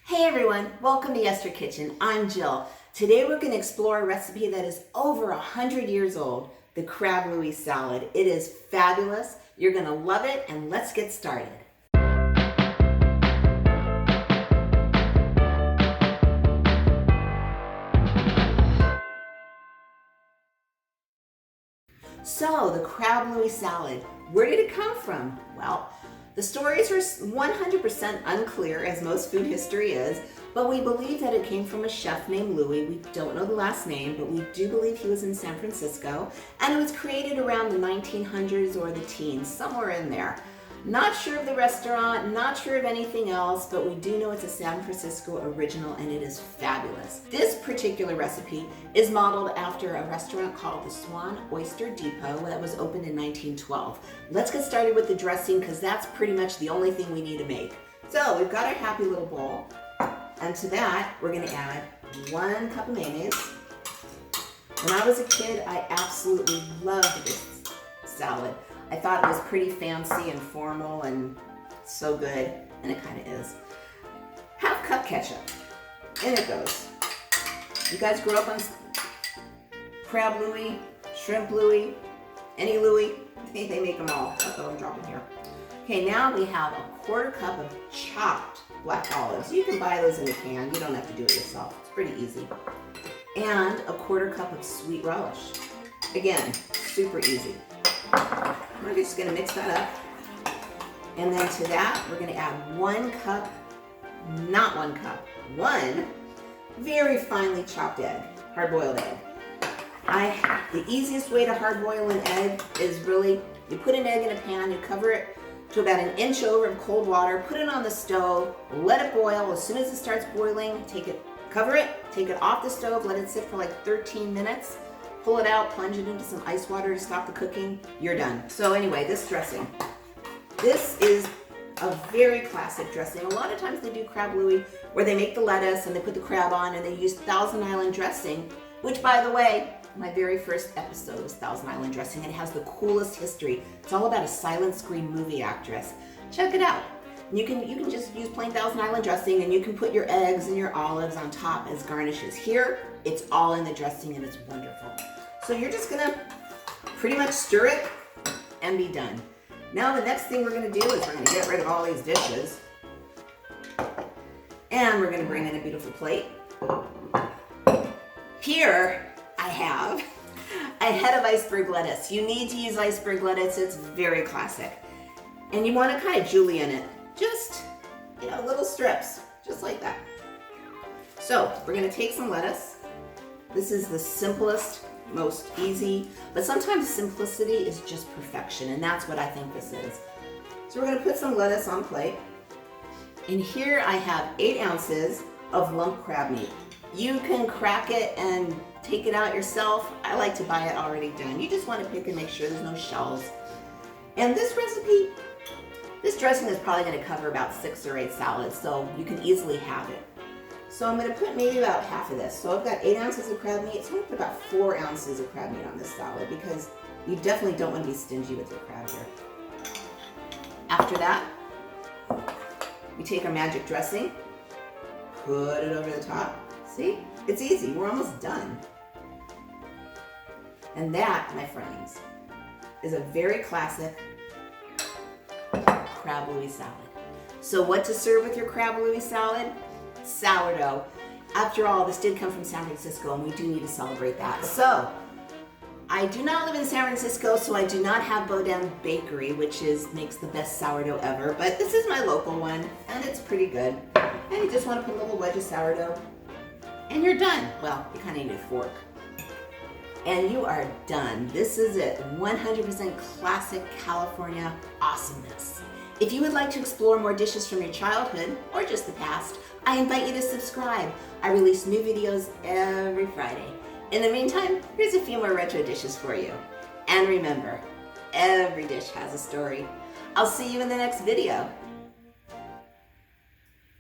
Hey everyone, welcome to YesterKitchen. I'm Jill. Today we're going to explore a recipe that is over 100 years old, the Crab Louie Salad. It is fabulous. You're going to love it, and let's get started. So, the Crab Louie Salad, where did it come from? Well, the stories are 100% unclear, as most food history is, but we believe that it came from a chef named Louie. We don't know the last name, but we do believe he was in San Francisco, and it was created around the 1900s or the teens, somewhere in there. Not sure of the restaurant, not sure of anything else, but we do know it's a San Francisco original and it is fabulous. This particular recipe is modeled after a restaurant called the Swan Oyster Depot that was opened in 1912. Let's get started with the dressing because that's pretty much the only thing we need to make. So we've got our happy little bowl, and to that we're going to add 1 cup of mayonnaise. When I was a kid, I absolutely loved this salad. I thought it was pretty fancy and formal and so good, and it kind of is. Half cup ketchup, in it goes. You guys grew up on Crab Louie, Shrimp Louie, any Louie? They make them all. That's what I'm dropping here. Okay, now we have a 1/4 cup of chopped black olives. You can buy those in a can. You don't have to do it yourself. It's pretty easy. And a 1/4 cup of sweet relish. Again, super easy. We're just going to mix that up. And then to that, we're going to add 1 cup, not 1 cup, 1 very finely chopped egg, hard-boiled egg. The easiest way to hard-boil an egg is really, you put an egg in a pan, you cover it to about 1 inch over of cold water, put it on the stove, let it boil. As soon as it starts boiling, cover it, take it off the stove, let it sit for like 13 minutes. Pull it out, plunge it into some ice water to stop the cooking, you're done. So anyway, this dressing. This is a very classic dressing. A lot of times they do Crab Louie where they make the lettuce and they put the crab on and they use Thousand Island dressing, which by the way, my very first episode was Thousand Island dressing, and it has the coolest history. It's all about a silent screen movie actress. Check it out. You can just use plain Thousand Island dressing, and you can put your eggs and your olives on top as garnishes. Here, it's all in the dressing and it's wonderful. So you're just gonna pretty much stir it and be done. Now the next thing we're gonna do is we're gonna get rid of all these dishes. And we're gonna bring in a beautiful plate. Here I have a Head of Iceberg Lettuce. You need to use iceberg lettuce, it's very classic. And you wanna kind of julienne it. Just, little strips, just like that. So we're gonna take some lettuce. This is the simplest, most easy, but sometimes simplicity is just perfection, and that's what I think this is. So we're going to put some lettuce on plate, and here I have 8 ounces of lump crab meat. You can crack it and take it out yourself. I like to buy it already done. You just want to pick and make sure there's no shells. And this recipe, this dressing is probably going to cover about 6 or 8 salads, so you can easily have it. So I'm going to put maybe about half of this. So I've got 8 ounces of crab meat. So I'm going to put about 4 ounces of crab meat on this salad because you definitely don't want to be stingy with your crab here. After that, we take our magic dressing, put it over the top. See? It's easy. We're almost done. And that, my friends, is a very classic Crab Louie salad. So what to serve with your Crab Louie salad? Sourdough. After all, this did come from San Francisco, and we do need to celebrate that. So, I do not live in San Francisco, so I do not have Boudin Bakery, which makes the best sourdough ever, but this is my local one, and it's pretty good. And you just want to put a little wedge of sourdough, and you're done. Well, you kind of need a fork. And you are done. This is it. 100% classic California awesomeness. If you would like to explore more dishes from your childhood, or just the past, I invite you to subscribe. I release new videos every Friday. In the meantime, here's a few more retro dishes for you. And remember, every dish has a story. I'll see you in the next video.